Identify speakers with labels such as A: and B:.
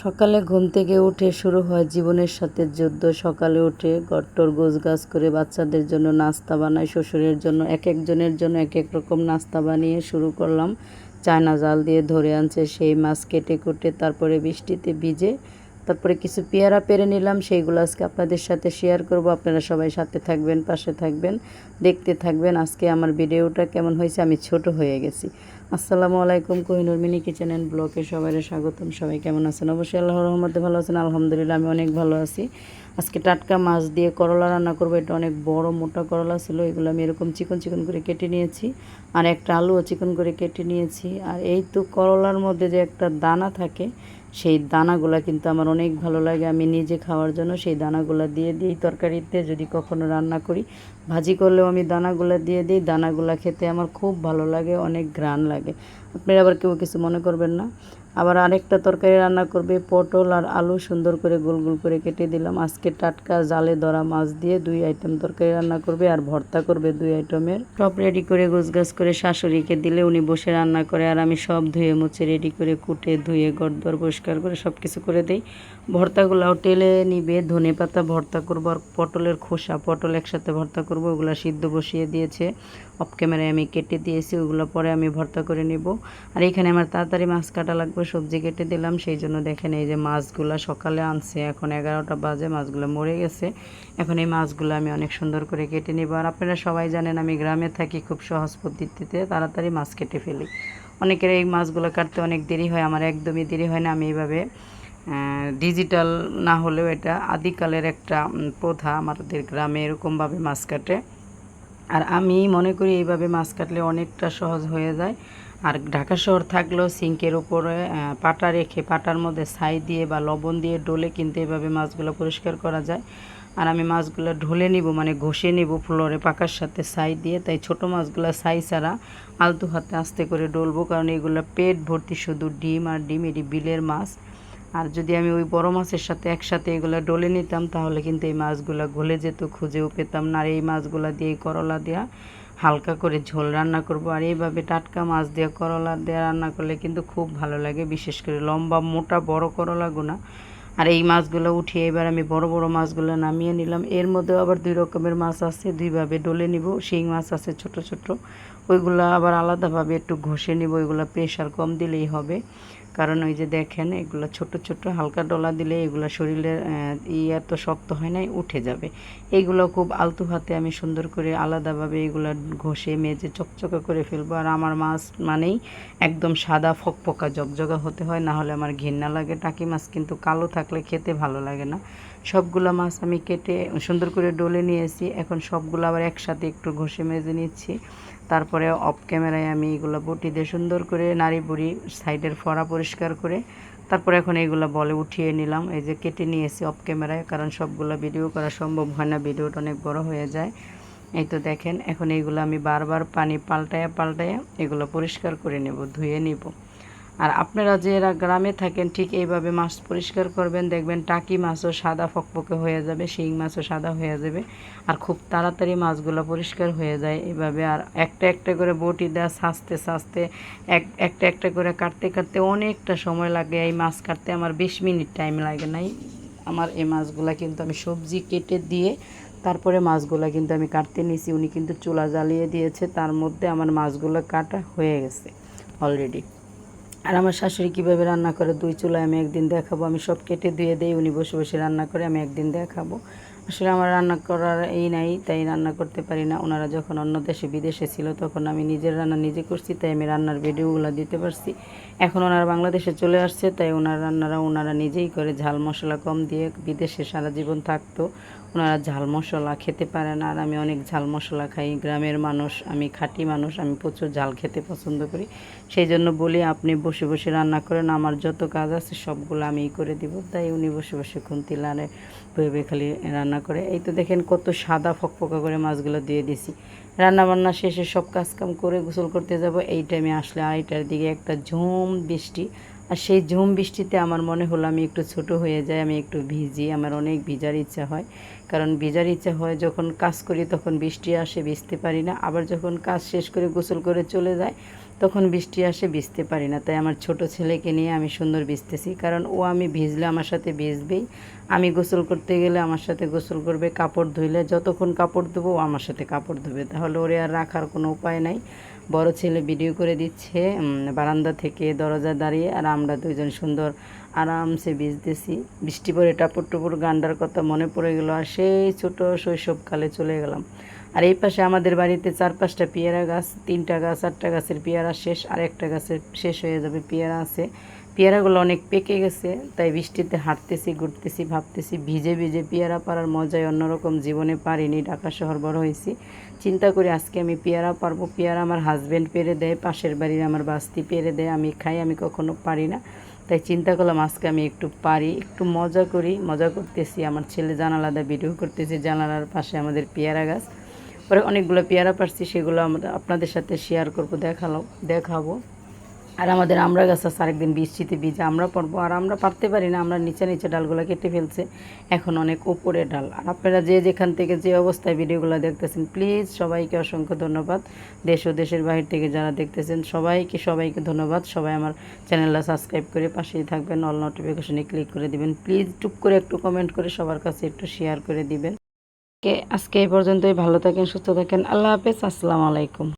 A: সকালে ঘুম থেকে উঠে শুরু হয় জীবনের সাথে যুদ্ধ। সকালে উঠে ঘরটর গোছগাছ করে বাচ্চাদের জন্য নাস্তা বানাই, শ্বশুরের জন্য এক একজনের জন্য এক এক রকম নাস্তা বানিয়ে শুরু করলাম। চায়না জাল দিয়ে ধরে আনছে সেই মাছ কেটে কুটে তারপরে বৃষ্টিতে ভিজে তারপরে কিছু পেয়ারা পেরে নিলাম, সেইগুলো আজকে আপনাদের সাথে শেয়ার করব। আপনারা সবাই সাথে থাকবেন, পাশে থাকবেন, দেখতে থাকবেন। আজকে আমার ভিডিওটা কেমন হয়েছে, আমি ছোট হয়ে গেছি। আসসালামু আলাইকুম, কোহিনুর মিনি কিচেন অ্যান্ড ব্লগে সবাই স্বাগতম। সবাই কেমন আছেন? অবশ্যই আল্লাহর রহমতে ভালো আছেন। আলহামদুলিল্লাহ আমি অনেক ভালো আছি। আজকে টাটকা মাছ দিয়ে করলা রান্না করবো। এটা অনেক বড় মোটা করলা ছিল, এগুলো আমি এরকম চিকন চিকন করে কেটে নিয়েছি। আর একটা আলুও চিকন করে কেটে নিয়েছি। আর এই তো করলার মধ্যে যে একটা দানা থাকে, সেই দানাগুলা কিন্তু আমার অনেক ভালো লাগে। আমি নিজে খাওয়ার জন্য সেই দানাগুলা দিয়ে দিই তরকারিতে, যদি কখনো রান্না করি। ভাজি করলেও আমি দানাগুলা দিয়ে দিই। দানাগুলা খেতে আমার খুব ভালো লাগে, অনেক ঘ্রাণ লাগে। আপনারা আবার কেউ কিছু মনে করবেন না। আবার আরেকটা তরকারি রান্না করবে, পটল আর আলু সুন্দর করে গোল গোল করে কেটে দিলাম। আজকে টাটকা জালে ধরা মাছ দিয়ে 2 আইটেম তরকারি রান্না করবে আর ভর্তা করবে 2 আইটেমের। সব রেডি করে গোছগাছ করে শাশুড়িকে দিলে উনি বসে রান্না করে, আর আমি সব ধুয়ে মুছে রেডি করে কুটে ধুয়ে ঘরদোর পরিষ্কার করে সব কিছু করে দিই। ভর্তাগুলাও টেলে নিবে। ধনে পাতা ভর্তা করবো আর পটলের খোসা পটল একসাথে ভর্তা করব। ওগুলো সিদ্ধ বসিয়ে দিয়েছে, অফ ক্যামেরায় আমি কেটে দিয়েছি। ওগুলো পরে আমি ভর্তা করে নিব। আর এখানে আমার তাড়াতাড়ি মাছ কাটা লাগবে, সবজি কেটে দিলাম। সেই জন্য দেখেন এই যে মাছগুলো সকালে আনছে, এখন 11টা বাজে, মাছগুলো মরে গেছে। এখন এই মাছগুলো আমি অনেক সুন্দর করে কেটে নিব। আর আপনারা সবাই জানেন আমি গ্রামে থাকি, খুব সহজ পদ্ধতিতে তাড়াতাড়ি মাছ কেটে ফেলি। অনেকের এই মাছগুলো কাটতে অনেক দেরি হয়, আমার একদমই দেরি হয় না। আমি এইভাবে ডিজিটাল না হলেও এটা আদিকালের একটা প্রথা, আমাদের গ্রামে এরকমভাবে মাছ কাটে। আর আমি মনে করি এইভাবে মাছ কাটলে অনেকটা সহজ হয়ে যায়। আর ঢাকা শহর থাকলেও সিঙ্কের উপরে পাটা রেখে পাটার মধ্যে ছাই দিয়ে বা লবণ দিয়ে ডলে কিন্তু এইভাবে মাছগুলো পরিষ্কার করা যায়। আর আমি মাছগুলো ঢলে নিব, মানে ঘষে নিব ফ্লোরে পাকার সাথে ছাই দিয়ে। তাই ছোট মাছগুলো ছাই ছাড়া আলতু হাতে আস্তে করে ডলবো, কারণ এগুলো পেট ভর্তি শুধু ডিম আর ডিম, এটি বিলের মাছ। আর যদি আমি ওই বড় মাছের সাথে একসাথে এগুলো ডলে নিতাম তাহলে কিন্তু এই মাছগুলো গলে যেত, খুঁজেও পেতাম না। আর এই মাছগুলো দিয়ে করলা দেওয়া হালকা করে ঝোল রান্না করব। আর এইভাবে টাটকা মাছ দিয়ে করলা দিয়ে রান্না করলে কিন্তু খুব ভালো লাগে, বিশেষ করে লম্বা মোটা বড় করলাগুলো। আর এই মাছগুলো উঠিয়ে এবার আমি বড় বড় মাছগুলো নামিয়ে নিলাম। এর মধ্যেও আবার 2 রকমের মাছ আছে, 2ভাবে ডলে নিব। শিং মাছ আছে ছোট ছোট, ওইগুলো আবার আলাদাভাবে একটু ঘষে নিব। ওইগুলো প্রেশার কম দিলেই হবে, কারণ ওই যে দেখেন এগুলো ছোট ছোট, হালকা ডলা দিলে এগুলো শরীরের এত শক্ত হয় নাই, উঠে যাবে। এইগুলো খুব আলতু হাতে আমি সুন্দর করে আলাদাভাবে এগুলো ঘষে মেজে চকচকা করে ফেলবো। আর আমার মাছ মানেই একদম সাদা ফকফকা জকজকা হতে হয়, না হলে আমার ঘৃণা লাগে। টাকি মাছ কিন্তু কালো থাকলে খেতে ভালো লাগে না। সবগুলো মাছ আমি কেটে সুন্দর করে ডলে নিয়েছি। এখন সবগুলো আবার একসাথে একটু ঘষে মেজে নিচ্ছি। তারপরে অফ ক্যামেরায় আমি এগুলো বটি দিয়ে সুন্দর করে নাড়ি বুড়ি সাইডের ফড়া পরিষ্কার করে তারপরে এখন এইগুলো বলে উঠিয়ে নিলাম। এই যে কেটে নিয়েছি অফ ক্যামেরায়, কারণ সবগুলো ভিডিও করা সম্ভব হয় না, ভিডিওটা অনেক বড় হয়ে যায়। এই তো দেখেন এখন এইগুলো আমি বারবার পানি পাল্টায়া পাল্টায়া এগুলো পরিষ্কার করে নেব, ধুয়ে নিব। আর আপনারা যারা গ্রামে থাকেন ঠিক এইভাবে মাছ পরিষ্কার করবেন, দেখবেন টাকি মাছও সাদা ফকফকে হয়ে যাবে, শিং মাছও সাদা হয়ে যাবে। আর খুব তাড়াতাড়ি মাছগুলো পরিষ্কার হয়ে যায় এইভাবে। আর একটা একটা করে বটি দেওয়া ছাঁচতে ছাঁচতে একটা একটা করে কাটতে কাটতে অনেকটা সময় লাগে। এই মাছ কাটতে আমার 20 মিনিট টাইম লাগে নাই। আমার এই মাছগুলো কিন্তু আমি সবজি কেটে দিয়ে তারপরে মাছগুলো কিন্তু আমি কাটতে নিছি। উনি কিন্তু চুলা জ্বালিয়ে দিয়েছে, তার মধ্যে আমার মাছগুলো কাটা হয়ে গেছে অলরেডি। আর আমার শাশুড়ি কীভাবে রান্না করে 2 চুলায় আমি একদিন দেখাবো। আমি সব কেটে ধুয়ে দিই, উনি বসে বসে রান্না করে, আমি একদিন দেখাবো। আসলে আমার রান্না করার এই নাই, তাই রান্না করতে পারি না। ওনারা যখন অন্য দেশে বিদেশে ছিল তখন আমি নিজের রান্না নিজে করছি, তাই আমি রান্নার ভিডিওগুলো দিতে পারছি। এখন ওনারা বাংলাদেশে চলে আসছে, তাই ওনার রান্নারা ওনারা নিজেই করে। ঝাল মশলা কম দিয়ে, বিদেশে সারা জীবন থাকতো, ওনারা ঝাল মশলা খেতে পারে না। আর আমি অনেক ঝাল মশলা খাই, গ্রামের মানুষ, আমি খাঁটি মানুষ, আমি প্রচুর ঝাল খেতে পছন্দ করি। সেই জন্য বলি আপনি বসে বসে রান্না করেন, আমার যত কাজ আছে সবগুলো আমিই করে দিব। তাই উনি বসে বসে খুন্তি লাড়ে ভেবে খালি রান্না করে। এই তো দেখেন কত সাদা ফকফকা করে মাছগুলো দিয়ে দিছি। রান্নাবান্না শেষে সব কাজকাম করে গোসল করতে যাব, এই টাইমে আসলে 2:30টার দিকে একটা ঝুম বৃষ্টি। আর সেই ঝুম বৃষ্টিতে আমার মনে হলো আমি একটু ছোট হয়ে যাই, আমি একটু ভিজি। আমার অনেক ভিজার ইচ্ছা হয়, কারণ ভিজার ইচ্ছা হয় যখন কাজ করি তখন বৃষ্টি আসে, ভিজতে পারি না। আবার যখন কাজ শেষ করে গোসল করে চলে যায় তখন বৃষ্টি আসে, ভিজতে পারি না। তাই আমার ছোট ছেলেকে নিয়ে আমি সুন্দর ভিজতেছি, কারণ ও আমি ভিজলে আমার সাথে ভিজবেই, আমি গোসল করতে গেলে আমার সাথে গোসল করবে, কাপড় ধুইলে যতক্ষণ কাপড় ধোবো ও আমার সাথে কাপড় ধোবে, তাহলে ওরে আর রাখার কোনো উপায় নাই। বড় ছেলে ভিডিও করে দিচ্ছে বারান্দা থেকে দরজা দাঁড়িয়ে, আর আমরা দুইজন সুন্দর আরামসে ভিজতেছি। বৃষ্টি পরে টাপুর টুপুর গান্ডার কথা মনে পড়ে গেল, আর সেই ছোট শৈশবকালে চলে গেলাম। আর এই পাশে আমাদের বাড়িতে 4-5টা পেয়ারা গাছ, 3টা গাছ 8টা গাছের পেয়ারা শেষ, আর একটা গাছের শেষ হয়ে যাবে পেয়ারা আছে। পেয়ারাগুলো অনেক পেকে গেছে, তাই বৃষ্টিতে হাঁটতেছি, ঘুরতেছি, ভাবতেছি ভিজে ভিজে পেয়ারা পাড়ার মজাই অন্যরকম, জীবনে পারিনি, ঢাকা শহর বড় হয়েছি। চিন্তা করি আজকে আমি পেয়ারা পারবো। পেয়ারা আমার হাজব্যান্ড পেরে দেয়, পাশের বাড়ির আমার বাস্তি পেরে দেয়, আমি খাই, আমি কখনো পারি না। তাই চিন্তা করলাম আজকে আমি একটু পারি, একটু মজা করি। মজা করতেছি, আমার ছেলে জানালাদা ভিডিও করতেছি, জানালার পাশে আমাদের পেয়ারা গাছ। পরে অনেকগুলো পেয়ারা পারছি, সেগুলো আমরা আপনাদের সাথে শেয়ার করবো, দেখাবো। আর আমাদের আমড়া গাছ আছে, আরেকদিন বৃষ্টিতে ভিজে আমরা পারবো, আর আমরা পারতে পারি না, আমরা নিচে নিচে ডালগুলো কেটে ফেলছে, এখন অনেক উপরে ডাল। আর আপনারা যে যেখান থেকে যে অবস্থায় ভিডিওগুলো দেখতেছেন, প্লিজ সবাইকে অসংখ্য ধন্যবাদ। দেশ ও দেশের বাইরে থেকে যারা দেখতেছেন সবাইকে ধন্যবাদ। সবাই আমার চ্যানেলটা সাবস্ক্রাইব করে পাশেই থাকবেন, অল নোটিফিকেশনে ক্লিক করে দিবেন। প্লিজ টুক করে একটু কমেন্ট করে সবার কাছে একটু শেয়ার করে দিবেন। আজকে এই পর্যন্তই, ভালো থাকেন, সুস্থ থাকেন, আল্লাহ হাফেজ, আসসালামু আলাইকুম।